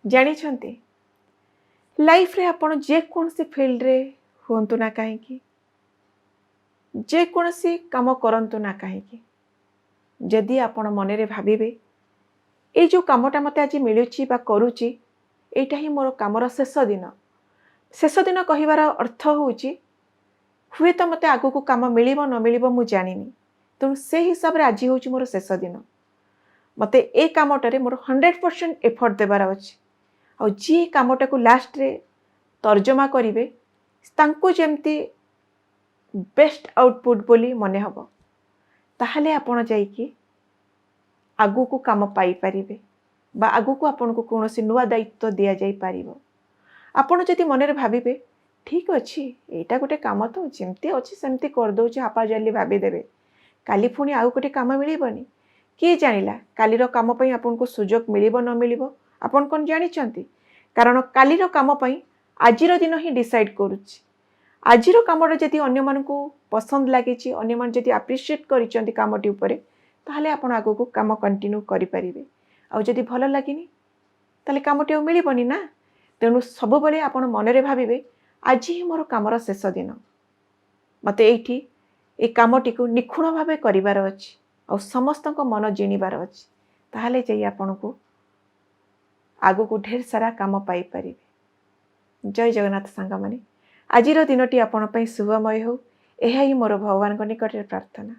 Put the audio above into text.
ଜାଣିଛନ୍ତି ଲାଇଫରେ ଆପଣ ଯେକୌଣସି ଫିଲ୍ଡରେ ହୁଅନ୍ତୁ ନା କାହିଁକି, ଯେକୌଣସି କାମ କରନ୍ତୁ ନା କାହିଁକି, ଯଦି ଆପଣ ମନରେ ଭାବିବେ ଏଇ ଯେଉଁ କାମଟା ମୋତେ ଆଜି ମିଳୁଛି ବା କରୁଛି, ଏଇଟା ହିଁ ମୋର କାମର ଶେଷ ଦିନ। ଶେଷ ଦିନ କହିବାର ଅର୍ଥ ହେଉଛି ହୁଏତ ମୋତେ ଆଗକୁ କାମ ମିଳିବ ନ ମିଳିବ ମୁଁ ଜାଣିନି, ତେଣୁ ସେ ହିସାବରେ ଆଜି ହେଉଛି ମୋର ଶେଷ ଦିନ। ମୋତେ ଏ କାମଟାରେ ମୋର 100% ଏଫର୍ଟ ଦେବାର ଅଛି। ଆଉ ଯିଏ କାମଟାକୁ ଲାଷ୍ଟରେ ତର୍ଜମା କରିବେ ତାଙ୍କୁ ଯେମିତି ବେଷ୍ଟ ଆଉଟପୁଟ୍ ବୋଲି ମନେ ହେବ, ତାହେଲେ ଆପଣ ଯାଇକି ଆଗକୁ କାମ ପାଇପାରିବେ ବା ଆଗକୁ ଆପଣଙ୍କୁ କୌଣସି ନୂଆ ଦାୟିତ୍ୱ ଦିଆଯାଇପାରିବ। ଆପଣ ଯଦି ମନରେ ଭାବିବେ ଠିକ୍ ଅଛି ଏଇଟା ଗୋଟେ କାମ ତ ଯେମିତି ଅଛି ସେମିତି କରିଦେଉଛି ହାପାଜାଲି ଭାବିଦେବେ, କାଲି ପୁଣି ଆଉ ଗୋଟେ କାମ ମିଳିବନି, କିଏ ଜାଣିଲା କାଲିର କାମ ପାଇଁ ଆପଣଙ୍କୁ ସୁଯୋଗ ମିଳିବ ନ ମିଳିବ ଆପଣ କ'ଣ ଜାଣିଛନ୍ତି? କାରଣ କାଲିର କାମ ପାଇଁ ଆଜିର ଦିନ ହିଁ ଡିସାଇଡ୍ କରୁଛି। ଆଜିର କାମଟା ଯଦି ଅନ୍ୟମାନଙ୍କୁ ପସନ୍ଦ ଲାଗିଛି, ଅନ୍ୟମାନେ ଯଦି ଆପ୍ରିସିଏଟ୍ କରିଛନ୍ତି କାମଟି ଉପରେ, ତାହେଲେ ଆପଣ ଆଗକୁ କାମ କଣ୍ଟିନ୍ୟୁ କରିପାରିବେ। ଆଉ ଯଦି ଭଲ ଲାଗିନି ତାହେଲେ କାମଟି ଆଉ ମିଳିବନି ନା। ତେଣୁ ସବୁବେଳେ ଆପଣ ମନରେ ଭାବିବେ ଆଜି ହିଁ ମୋର କାମର ଶେଷ ଦିନ, ମୋତେ ଏଇଠି ଏ କାମଟିକୁ ନିଖୁଣ ଭାବେ କରିବାର ଅଛି ଆଉ ସମସ୍ତଙ୍କ ମନ ଜିଣିବାର ଅଛି, ତାହେଲେ ଯାଇ ଆପଣଙ୍କୁ ଆଗକୁ ଢେର ସାରା କାମ ପାଇପାରିବେ। ଜୟ ଜଗନ୍ନାଥ ସାଙ୍ଗମାନେ, ଆଜିର ଦିନଟି ଆପଣ ପାଇଁ ଶୁଭମୟ ହେଉ, ଏହା ହିଁ ମୋର ଭଗବାନଙ୍କ ନିକଟରେ ପ୍ରାର୍ଥନା।